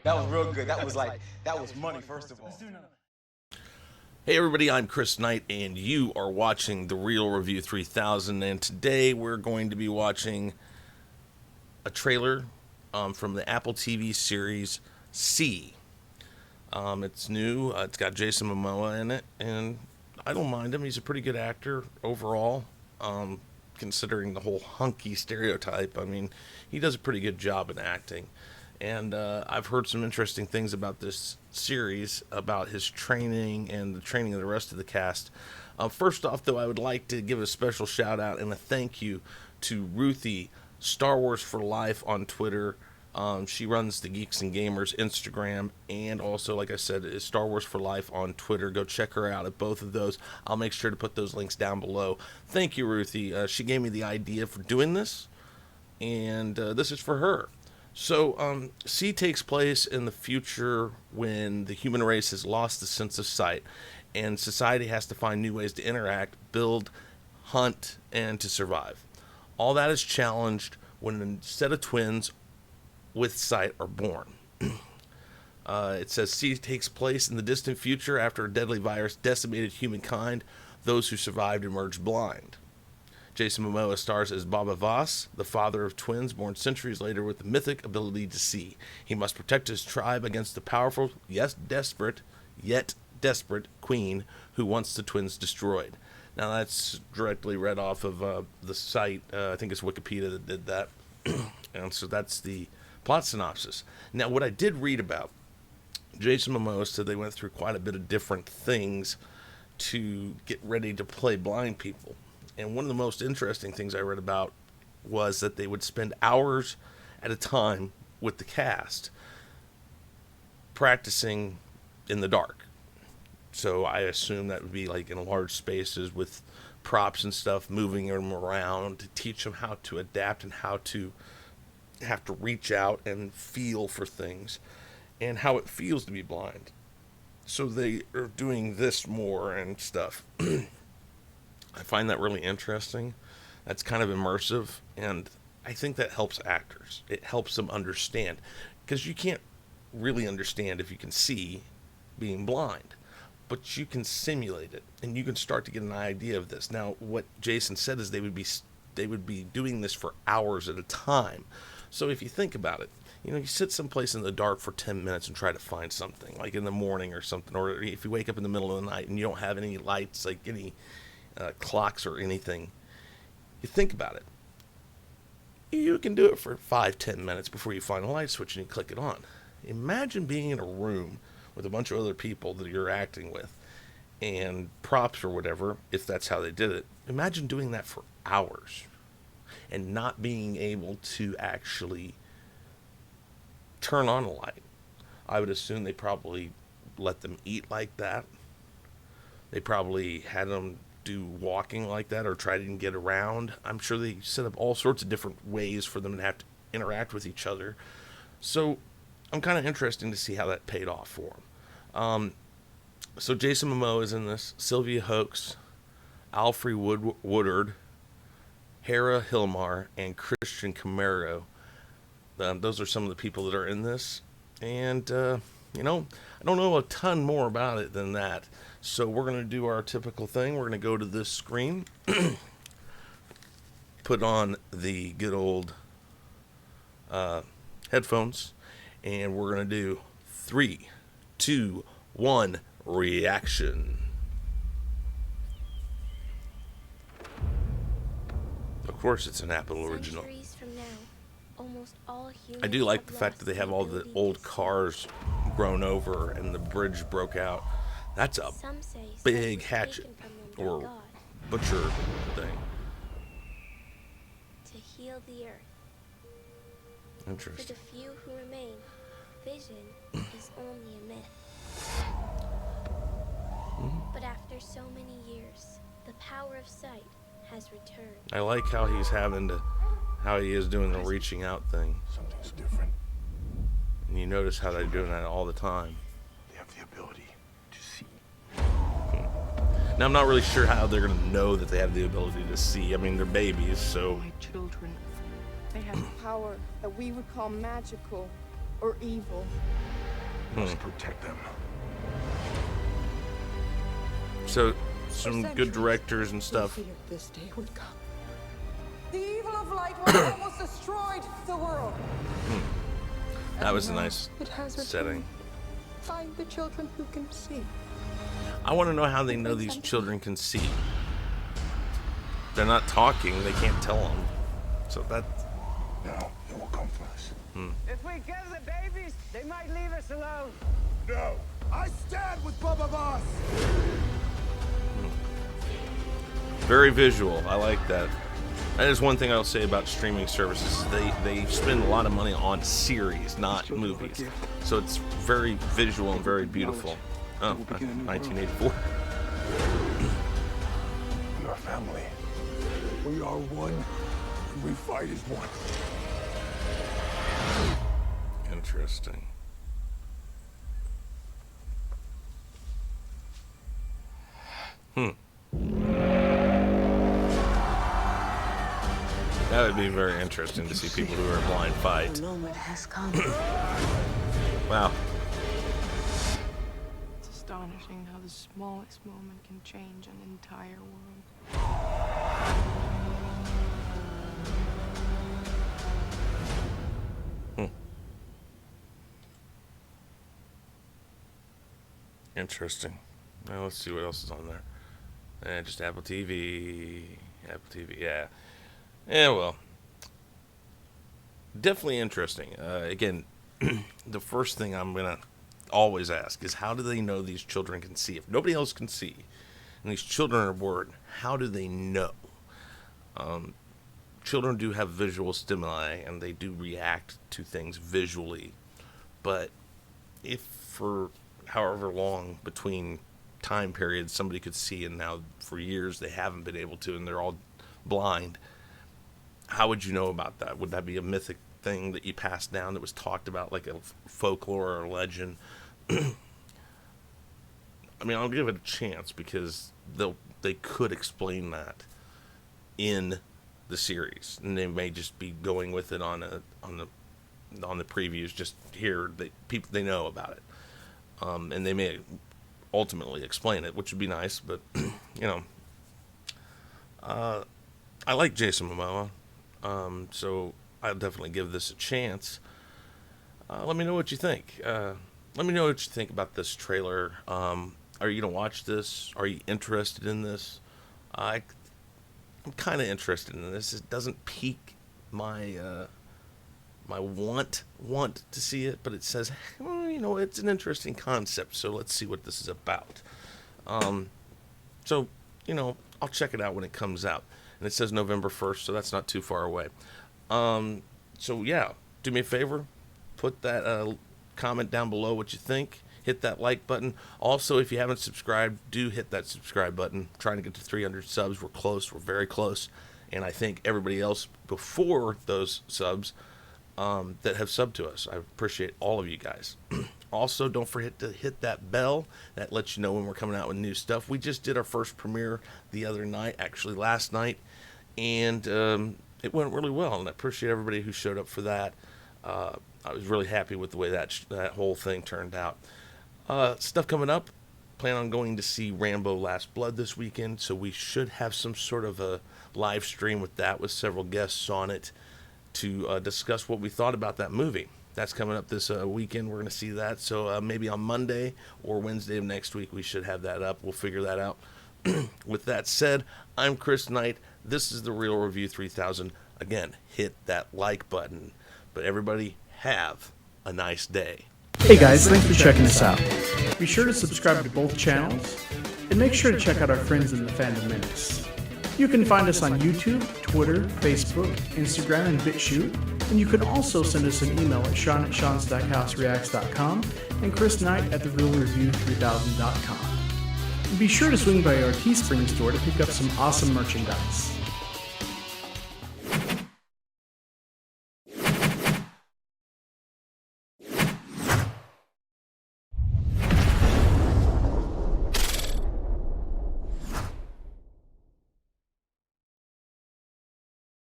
That was real good. That was like, that was money, first of all. Hey everybody, I'm Chris Knight, and you are watching The Real Review 3000, and today we're going to be watching a trailer from the Apple TV series C. It's new, it's got Jason Momoa in it, and I don't mind him. He's a pretty good actor overall, considering the whole hunky stereotype. I mean, he does a pretty good job in acting. And I've heard some interesting things about this series, about his training and the training of the rest of the cast. First off, though, I would like to give a special shout out and a thank you to Ruthie, Star Wars for Life on Twitter. She runs the Geeks and Gamers Instagram, and also, like I said, is Star Wars for Life on Twitter. Go check her out at both of those. I'll make sure to put those links down below. Thank you, Ruthie. She gave me the idea for doing this, and this is for her. So, C takes place in the future when the human race has lost the sense of sight, and society has to find new ways to interact, build, hunt, and to survive. All that is challenged when a set of twins with sight are born. It says C takes place in the distant future after a deadly virus decimated humankind. Those who survived emerged blind. Jason Momoa stars as Baba Voss, the father of twins born centuries later with the mythic ability to see. He must protect his tribe against the powerful, yet desperate queen who wants the twins destroyed. Now that's directly read off of the site. I think it's Wikipedia that did that. And so that's the plot synopsis. Now what I did read about, Jason Momoa said they went through quite a bit of different things to get ready to play blind people. And one of the most interesting things I read about was that they would spend hours at a time with the cast practicing in the dark. So I assume that would be like in large spaces with props and stuff, moving them around to teach them how to adapt and how to have to reach out and feel for things and how it feels to be blind. So they are doing this more and stuff. I find that really interesting. That's kind of immersive, and I think that helps actors. It helps them understand, because you can't really understand if you can see being blind, but you can simulate it, and you can start to get an idea of this. Now, what Jason said is they would be doing this for hours at a time. So if you think about it, you sit someplace in the dark for 10 minutes and try to find something, like in the morning or something, or if you wake up in the middle of the night and you don't have any lights, like any clocks or anything, you think about it. You can do it for 5-10 minutes before you find a light switch and you click it on. Imagine being in a room with a bunch of other people that you're acting with and props or whatever, if that's how they did it. Imagine doing that for hours and not being able to actually turn on a light. I would assume they probably let them eat like that. They probably had them do walking like that or try to get around. I'm sure they set up all sorts of different ways for them to have to interact with each other. So I'm kind of interested to see how that paid off for them. So Jason Momoa is in this, Sylvia Hoeks, Alfre Woodard, Hera Hilmar, and Christian Camaro. Those are some of the people that are in this. And, I don't know a ton more about it than that. So we're going to do our typical thing. We're going to go to this screen, put on the good old headphones, and we're going to do 3, 2, 1, reaction. Of course, it's an Apple original. I do like the fact that they have all the old cars grown over and the bridge broke out. That's a big hatchet or butcher thing. To heal the earth. Interesting. For the few who remain, vision is only a myth. But after so many years, the power of sight has returned. I like how he is doing the reaching out thing. Something's different. And you notice how they're doing that all the time. They have the ability to see. Now, I'm not really sure how they're going to know that they have the ability to see. I mean, they're babies, so... My children, they have power that we would call magical. or evil. Must protect them. So, some good directors and stuff. We feared this day would come. The evil of light was almost destroyed the world. That was a nice It has setting. Find the children who can see. I want to know how they know these children can see. They're not talking, they can't tell them. So that... Now, it will come for us. If we kill the babies, they might leave us alone. No! I stand with Baba Boss! Very visual. I like that. That is one thing I'll say about streaming services. They spend a lot of money on series, not movies. So it's very visual and very beautiful. Oh, 1984. We are family. We are one, and we fight as one. Interesting. That would be very interesting to see people who are blind fight. The moment has come. Wow. It's astonishing how the smallest moment can change an entire world. Interesting. Now let's see what else is on there. Just Apple TV. Apple TV, yeah. Yeah, well. Definitely interesting. Again, the first thing I'm going to always ask is how do they know these children can see? If nobody else can see, and these children are bored, how do they know? Children do have visual stimuli, and they do react to things visually. But if for however long between time periods somebody could see, and now for years they haven't been able to, and they're all blind, how would you know about that? Would that be a mythic thing that you passed down that was talked about, like a folklore or a legend? I mean, I'll give it a chance because they could explain that in the series, and they may just be going with it on the previews. Just here, they know about it, and they may ultimately explain it, which would be nice. But I like Jason Momoa, so I'll definitely give this a chance. Let me know what you think. Let me know what you think about this trailer. Are you gonna watch this? Are you interested in this? I'm kind of interested in this. It doesn't pique my my want to see it, but it says, it's an interesting concept. So let's see what this is about. So I'll check it out when it comes out. And it says November 1st, so that's not too far away. So yeah, do me a favor, put that comment down below what you think. Hit that like button. Also, if you haven't subscribed, do hit that subscribe button. I'm trying to get to 300 subs. We're close. We're very close. And I thank everybody else before those subs that have subbed to us. I appreciate all of you guys. Also, don't forget to hit that bell. That lets you know when we're coming out with new stuff. We just did our first premiere the other night, actually last night, and it went really well, and I appreciate everybody who showed up for that. I was really happy with the way that whole thing turned out. Stuff coming up. Plan on going to see Rambo Last Blood this weekend, so we should have some sort of a live stream with that, with several guests on it, to discuss what we thought about that movie. That's coming up this weekend. We're going to see that. So maybe on Monday or Wednesday of next week, we should have that up. We'll figure that out. With that said, I'm Chris Knight. This is The Real Review 3000. Again, hit that like button. But everybody, have a nice day. Hey guys, thanks for checking us out. Be sure to subscribe to both channels, and make sure to check out our friends in the Fandom Minutes. You can find us on YouTube, Twitter, Facebook, Instagram, and BitChute, and you can also send us an email at sean@seanstackhousereacts.com and Chris Knight at therealreview3000.com. Be sure to swing by our Teespring store to pick up some awesome merchandise.